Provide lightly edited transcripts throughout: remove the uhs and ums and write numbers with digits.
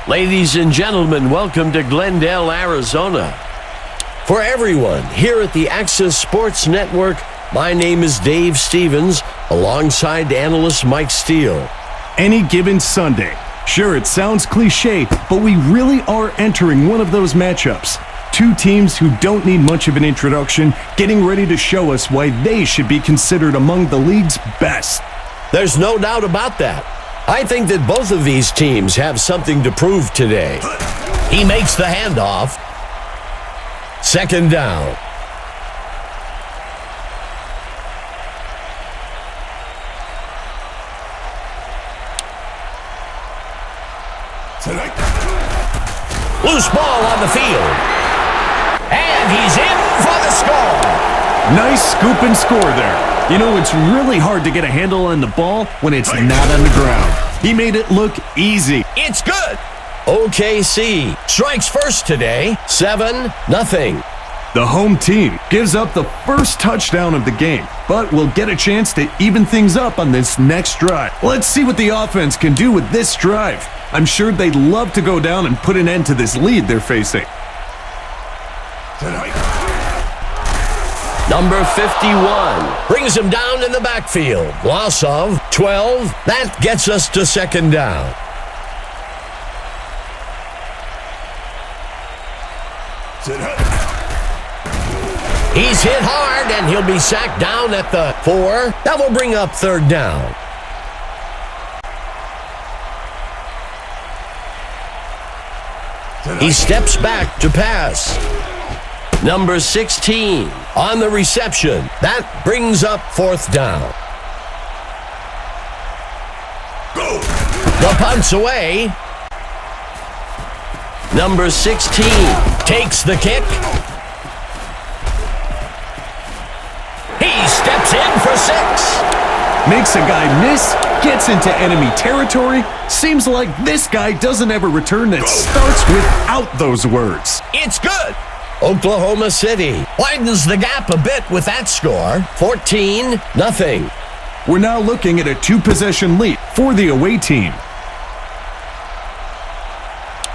Ladies and gentlemen, welcome to Glendale, Arizona. For everyone here at the Access Sports Network, my name is Dave Stevens, alongside analyst Mike Steele. Any given Sunday. Sure, it sounds cliche, but we really are entering one of those matchups. Two teams who don't need much of an introduction, getting ready to show us why they should be considered among the league's best. There's no doubt about that. I think that both of these teams have something to prove today. He makes the handoff. Second down. Loose ball on the field. And he's in for the score. Nice scoop and score there. You know, it's really hard to get a handle on the ball when it's not on the ground. He made it look easy. It's good. OKC strikes first today, 7-0. The home team gives up the first touchdown of the game, but will get a chance to even things up on this next drive. Let's see what the offense can do with this drive. I'm sure they'd love to go down and put an end to this lead they're facing. Number 51 brings him down in the backfield. Loss of 12. That gets us to second down. He's hit hard, and he'll be sacked down at the 4. That will bring up third down. He steps back to pass. Number 16 on the reception. That brings up fourth down. The punt's away. Number 16 takes the kick. He steps in for 6. Makes a guy miss, gets into enemy territory. Seems like this guy doesn't have a return that starts without those words. It's good. Oklahoma City widens the gap a bit with that score, 14-0. We're now looking at a 2-possession lead for the away team.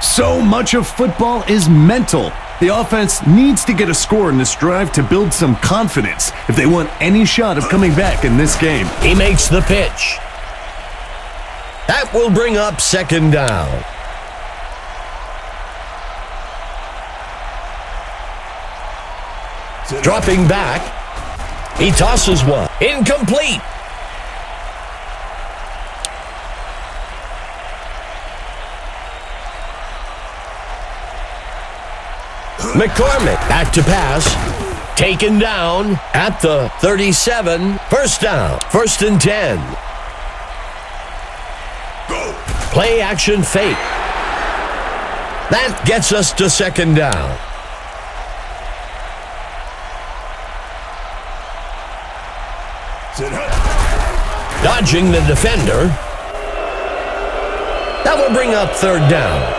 So much of football is mental. The offense needs to get a score in this drive to build some confidence if they want any shot of coming back in this game. He makes the pitch. That will bring up second down. Dropping back. He tosses one. Incomplete. McCormick back to pass. Taken down at the 37. First down. 1st and 10. Play action fake. That gets us to second down. Dodging the defender. That will bring up third down.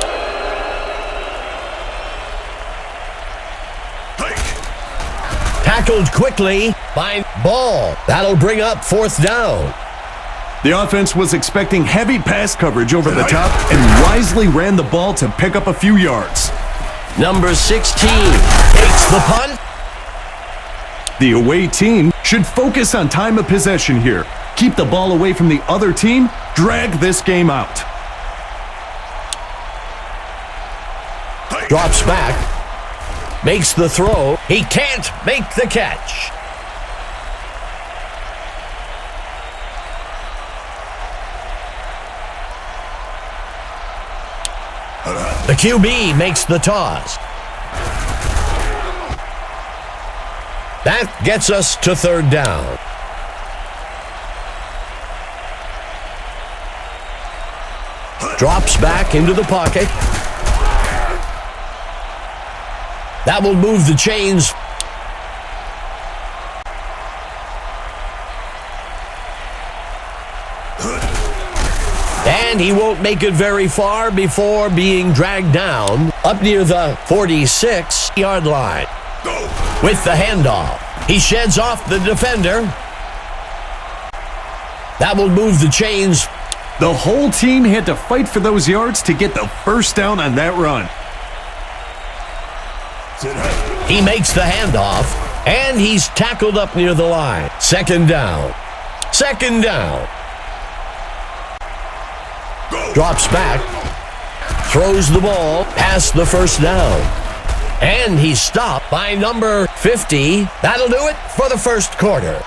Tackled quickly by Ball. That'll bring up fourth down. The offense was expecting heavy pass coverage over the top and wisely ran the ball to pick up a few yards. Number 16 takes the punt. The away team should focus on time of possession here. Keep the ball away from the other team. Drag this game out. Drops back. Makes the throw. He can't make the catch. The QB makes the toss. That gets us to third down. Drops back into the pocket. That will move the chains. And he won't make it very far before being dragged down up near the 46-yard line. With the handoff, he sheds off the defender. That will move the chains The whole team had to fight for those yards to get the first down on that run. He makes the handoff, and he's tackled up near the line. Second down. Second down. Drops back. Throws the ball past the first down. And he's stopped by number 50. That'll do it for the first quarter.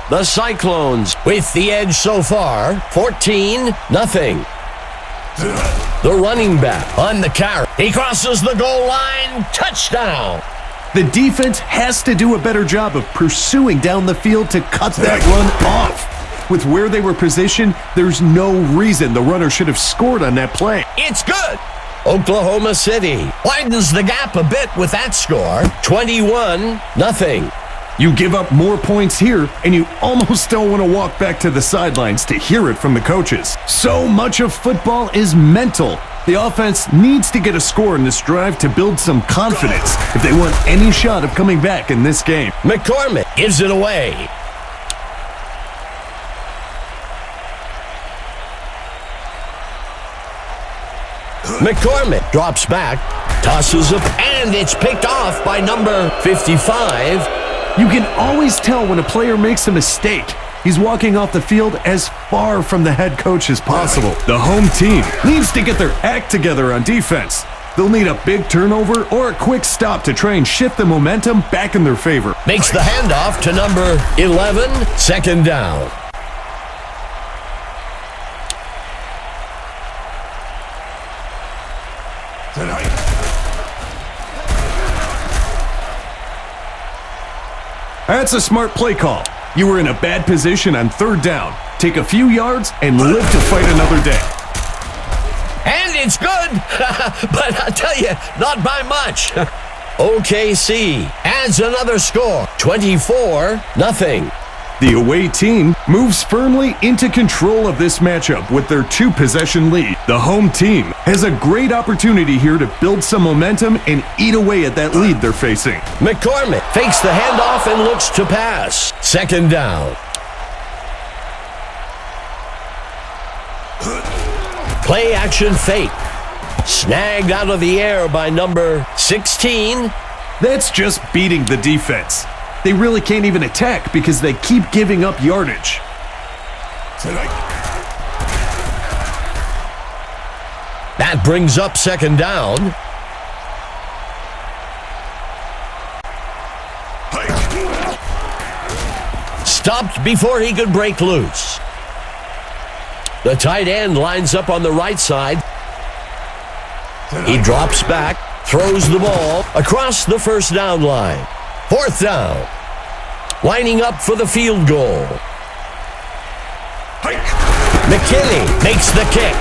The Cyclones with the edge so far, 14-0. The running back on the carry. He crosses the goal line. Touchdown. The defense has to do a better job of pursuing down the field to cut that run off. With where they were positioned, there's no reason the runner should have scored on that play. It's good. Oklahoma City widens the gap a bit with that score, 21-0. You give up more points here, and you almost don't want to walk back to the sidelines to hear it from the coaches. So much of football is mental. The offense needs to get a score in this drive to build some confidence if they want any shot of coming back in this game. McCormick gives it away. McCormick drops back, tosses up, and it's picked off by number 55. You can always tell when a player makes a mistake. He's walking off the field as far from the head coach as possible. The home team needs to get their act together on defense. They'll need a big turnover or a quick stop to try and shift the momentum back in their favor. Makes the handoff to number 11, second down. That's a smart play call. You were in a bad position on third down. Take a few yards and live to fight another day. And it's good, but I'll tell you, not by much. OKC adds another score, 24-0. The away team moves firmly into control of this matchup with their two-possession lead. The home team has a great opportunity here to build some momentum and eat away at that lead they're facing. McCormick fakes the handoff and looks to pass. Second down. Play action fake. Snagged out of the air by number 16. That's just beating the defense. They really can't even attack because they keep giving up yardage. That brings up second down. Stopped before he could break loose. The tight end lines up on the right side. He drops back, throws the ball across the first down line. Fourth down. Lining up for the field goal. McKinney makes the kick.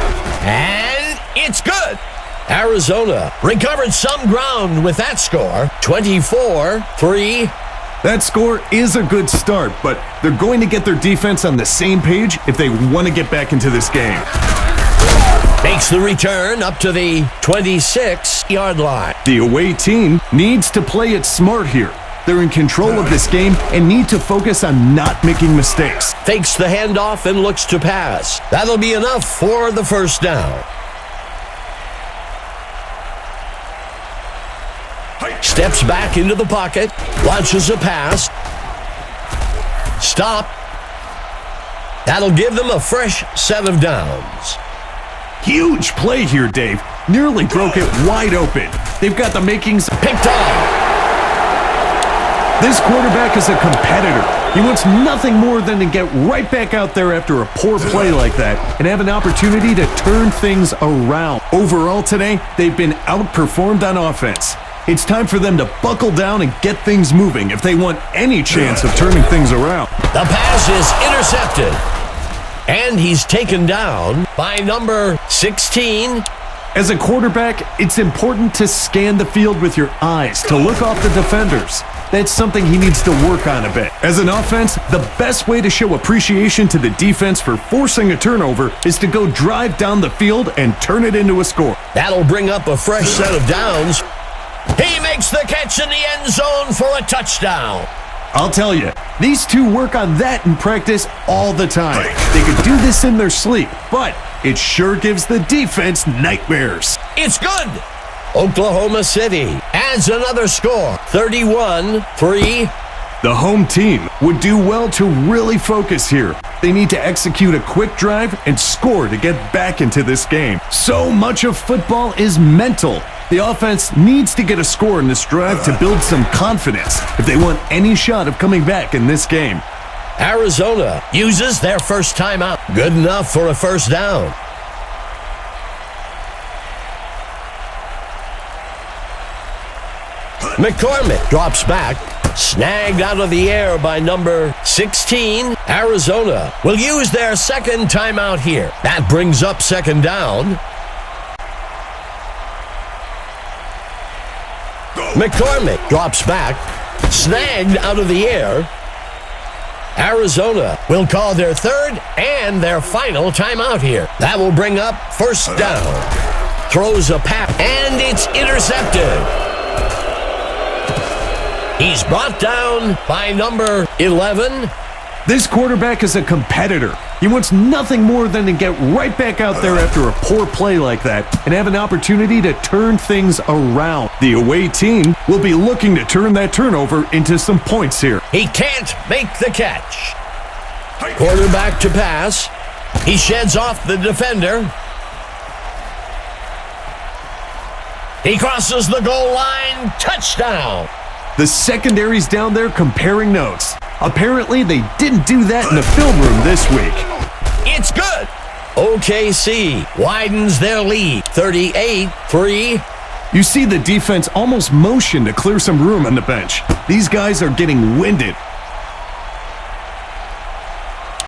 And it's good. Arizona recovered some ground with that score. 24-3. That score is a good start, but they're going to get their defense on the same page if they want to get back into this game. Makes the return up to the 26-yard line. The away team needs to play it smart here. They're in control of this game and need to focus on not making mistakes. Fakes the handoff and looks to pass. That'll be enough for the first down. Steps back into the pocket, launches a pass. Stop. That'll give them a fresh set of downs. Huge play here, Dave. Nearly broke it wide open. They've got the makings. Picked off. This quarterback is a competitor. He wants nothing more than to get right back out there after a poor play like that and have an opportunity to turn things around. Overall today, they've been outperformed on offense. It's time for them to buckle down and get things moving if they want any chance of turning things around. The pass is intercepted. And he's taken down by number 16. As a quarterback, it's important to scan the field with your eyes to look off the defenders. That's something he needs to work on a bit. As an offense, the best way to show appreciation to the defense for forcing a turnover is to go drive down the field and turn it into a score. That'll bring up a fresh set of downs. He makes the catch in the end zone for a touchdown. I'll tell you, these two work on that in practice all the time. They could do this in their sleep, but It sure gives the defense nightmares. It's good. Oklahoma City adds another score, 31-3. The home team would do well to really focus here. They need to execute a quick drive and score to get back into this game. So much of football is mental. The offense needs to get a score in this drive to build some confidence if they want any shot of coming back in this game. Arizona uses their first timeout. Good enough for a first down. McCormick drops back. Snagged out of the air by number 16. Arizona will use their second timeout here. That brings up second down. McCormick drops back. Snagged out of the air. Arizona will call their third and their final timeout here. That will bring up first down. Throws a pass, and it's intercepted. He's brought down by number 11. This quarterback is a competitor. He wants nothing more than to get right back out there after a poor play like that and have an opportunity to turn things around. The away team will be looking to turn that turnover into some points here. He can't make the catch. Quarterback to pass. He sheds off the defender. He crosses the goal line. Touchdown. The secondary's down there comparing notes. Apparently, they didn't do that in the film room this week. It's good. OKC widens their lead, 38-3. You see the defense almost motion to clear some room on the bench. These guys are getting winded.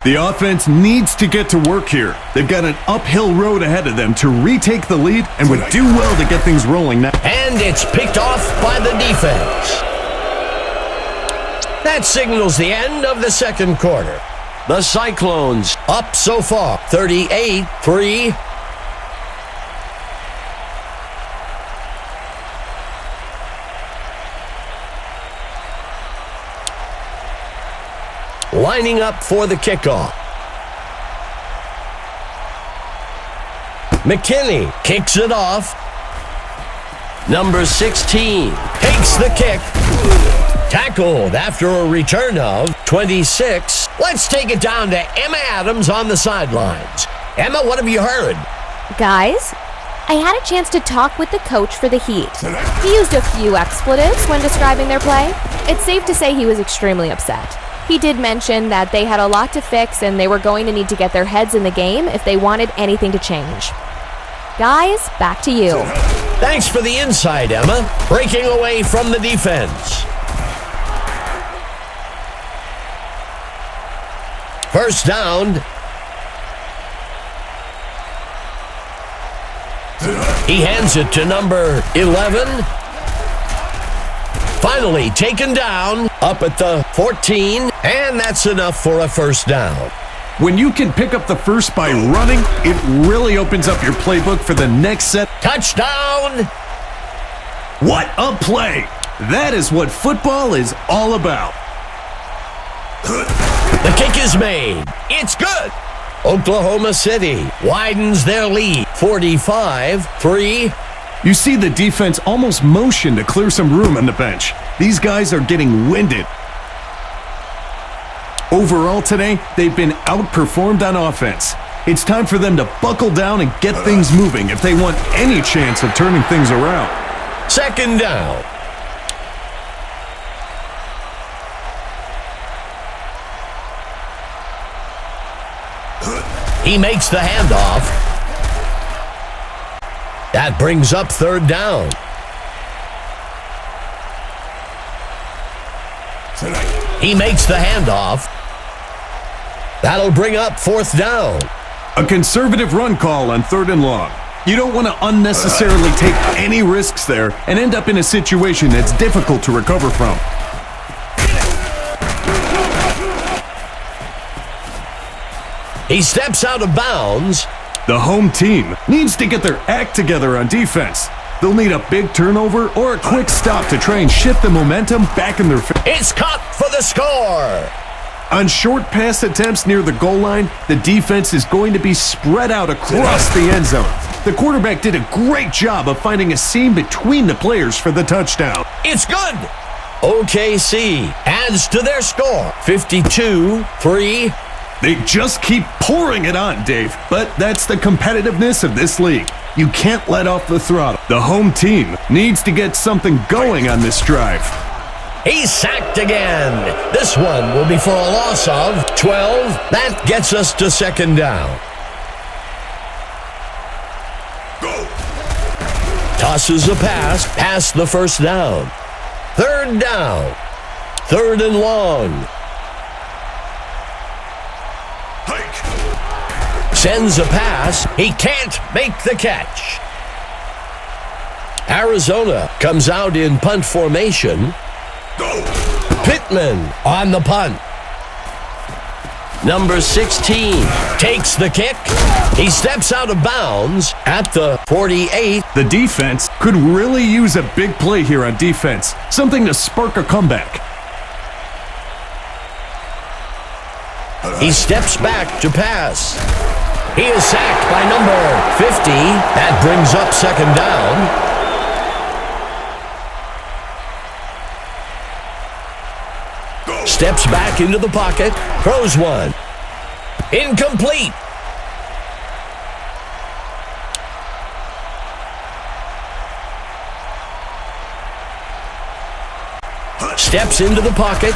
The offense needs to get to work here. They've got an uphill road ahead of them to retake the lead and would do well to get things rolling now. And it's picked off by the defense. That signals the end of the second quarter. The Cyclones up so far, 38-3. Lining up for the kickoff. McKinney kicks it off. Number 16 takes the kick. Tackled after a return of 26. Let's take it down to Emma Adams on the sidelines. Emma, what have you heard? Guys, I had a chance to talk with the coach for the Heat. He used a few expletives when describing their play. It's safe to say he was extremely upset. He did mention that they had a lot to fix and they were going to need to get their heads in the game if they wanted anything to change. Guys, back to you. Thanks for the insight, Emma. Breaking away from the defense. First down. He hands it to number 11. Finally taken down up at the 14, and that's enough for a first down. When you can pick up the first by running, it really opens up your playbook for the next set. Touchdown! What a play! That is what football is all about. The kick is made. It's good. Oklahoma City widens their lead, 45-3. You see the defense almost motion to clear some room on the bench. These guys are getting winded. Overall today, they've been outperformed on offense. It's time for them to buckle down and get things moving if they want any chance of turning things around. Second down. He makes the handoff. That brings up third down. He makes the handoff. That'll bring up fourth down. A conservative run call on third and long. You don't want to unnecessarily take any risks there and end up in a situation that's difficult to recover from. He steps out of bounds. The home team needs to get their act together on defense. They'll need a big turnover or a quick stop to try and shift the momentum back in their favor. It's caught for the score. On short pass attempts near the goal line, the defense is going to be spread out across the end zone. The quarterback did a great job of finding a seam between the players for the touchdown. It's good. OKC adds to their score, 52-3. They just keep pouring it on, Dave. But that's the competitiveness of this league. You can't let off the throttle. The home team needs to get something going on this drive. He's sacked again. This one will be for a loss of 12. That gets us to second down. Go. Tosses a pass past the first down. Third down. Third and long. Hike. Sends a pass. He can't make the catch. Arizona comes out in punt formation. Go. Pittman on the punt. Number 16 takes the kick. He steps out of bounds at the 48. The defense could really use a big play here on defense. Something to spark a comeback. He steps back to pass. He is sacked by number 50. That brings up second down. Steps back into the pocket, throws one. Incomplete. Steps into the pocket,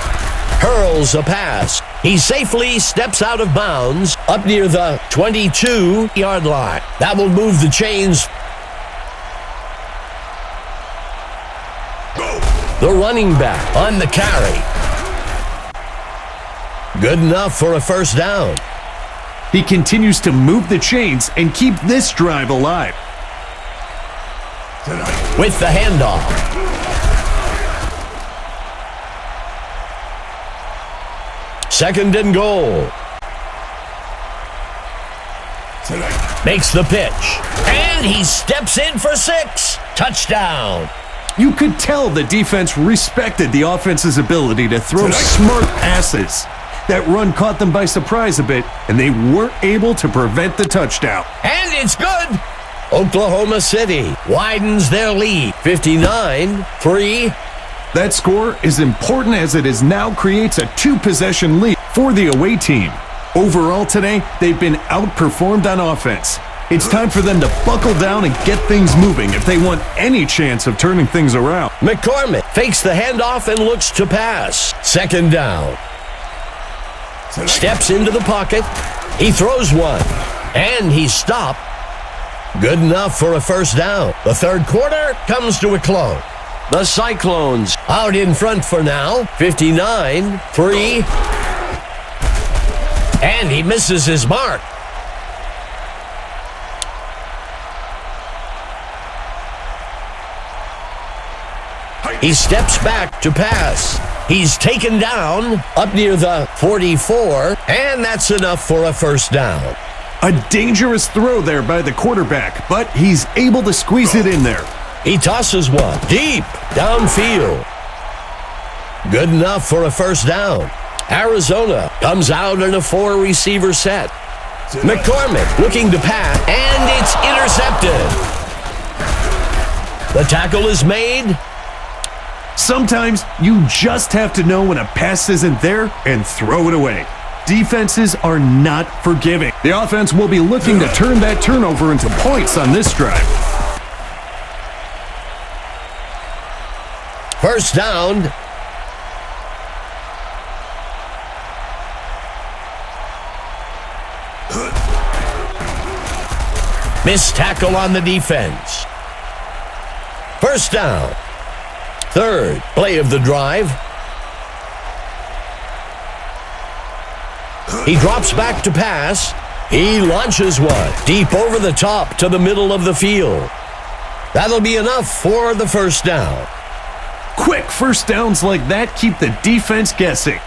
hurls a pass. He safely steps out of bounds up near the 22-yard line. That will move the chains. The running back on the carry. Good enough for a first down. He continues to move the chains and keep this drive alive. With the handoff. Second and goal. Makes the pitch. And he steps in for 6. Touchdown. You could tell the defense respected the offense's ability to throw smart passes. That run caught them by surprise a bit, and they weren't able to prevent the touchdown. And it's good. Oklahoma City widens their lead, 59-3. That score is important as it now creates a 2-possession lead for the away team. Overall today, they've been outperformed on offense. It's time for them to buckle down and get things moving if they want any chance of turning things around. McCormick fakes the handoff and looks to pass. Second down. Steps into the pocket. He throws one. And he's stopped. Good enough for a first down. The third quarter comes to a close. The Cyclones out in front for now. 59-3. And he misses his mark. He steps back to pass. He's taken down up near the 44, and that's enough for a first down. A dangerous throw there by the quarterback, but he's able to squeeze it in there. He tosses one deep downfield. Good enough for a first down. Arizona comes out in a 4-receiver set. McCormick looking to pass, and it's intercepted. The tackle is made. Sometimes you just have to know when a pass isn't there and throw it away. Defenses are not forgiving. The offense will be looking to turn that turnover into points on this drive. First down. Missed tackle on the defense. First down. Third play of the drive. He drops back to pass. He launches one deep over the top to the middle of the field. That'll be enough for the first down. Quick first downs like that keep the defense guessing.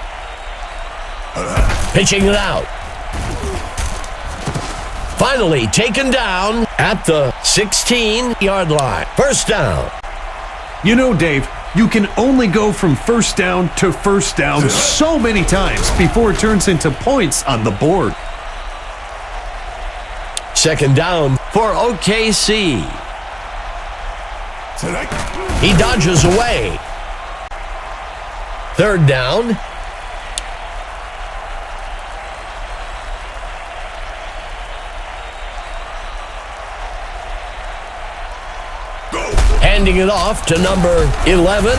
Pitching it out. Finally taken down at the 16-yard line. First down. You know, Dave, You can only go from first down to first down so many times before it turns into points on the board. Second down for OKC. He dodges away. Third down. Handing it off to number 11.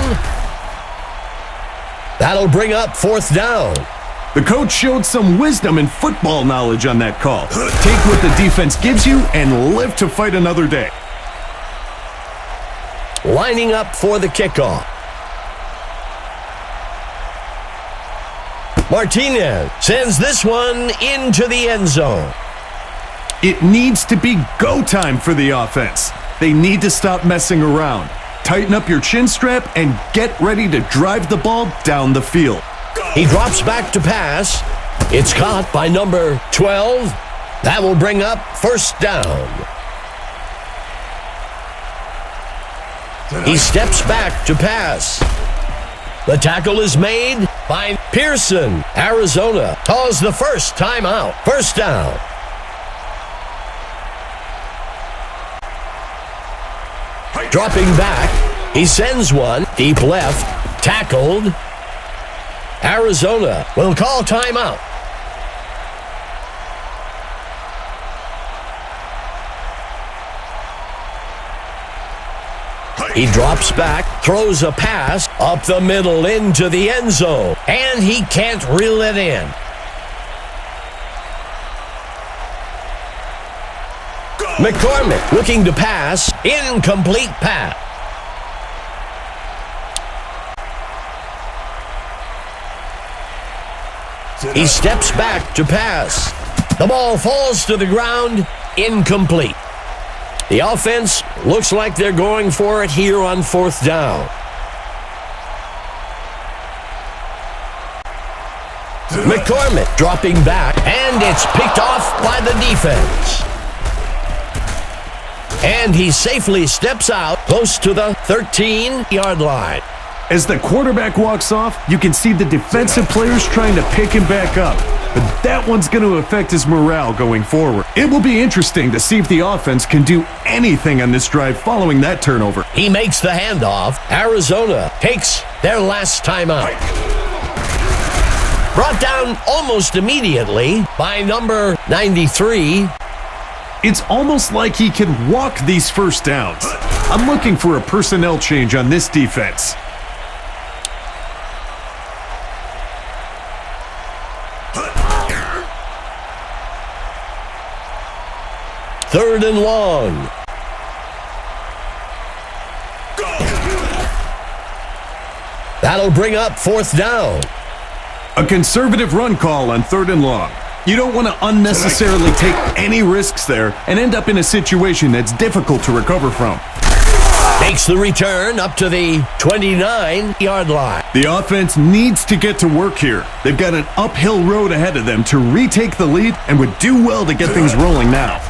That'll bring up fourth down. The coach showed some wisdom and football knowledge on that call. Take what the defense gives you and live to fight another day. Lining up for the kickoff. Martinez sends this one into the end zone. It needs to be go time for the offense. They need to stop messing around. Tighten up your chin strap and get ready to drive the ball down the field. He drops back to pass. It's caught by number 12. That will bring up first down. He steps back to pass. The tackle is made by Pearson. Arizona calls the first timeout. First down. Dropping back, he sends one deep left, tackled. Arizona will call timeout. He drops back, throws a pass up the middle into the end zone, and he can't reel it in. McCormick looking to pass, incomplete pass. He steps back to pass. The ball falls to the ground, incomplete. The offense looks like they're going for it here on fourth down. McCormick dropping back, and it's picked off by the defense. And he safely steps out close to the 13-yard line. As the quarterback walks off, you can see the defensive players trying to pick him back up. But that one's going to affect his morale going forward. It will be interesting to see if the offense can do anything on this drive following that turnover. He makes the handoff. Arizona takes their last timeout. Brought down almost immediately by number 93. It's almost like he can walk these first downs. I'm looking for a personnel change on this defense. Third and long. That'll bring up fourth down. A conservative run call on third and long. You don't want to unnecessarily take any risks there and end up in a situation that's difficult to recover from. Makes the return up to the 29-yard line. The offense needs to get to work here. They've got an uphill road ahead of them to retake the lead and would do well to get things rolling now.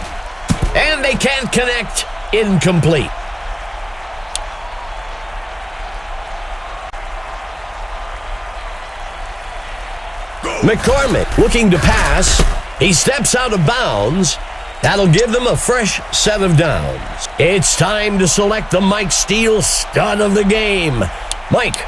And they can't connect. Incomplete. McCormick looking to pass. He steps out of bounds. That'll give them a fresh set of downs. It's time to select the Mike Steele stud of the game. Mike,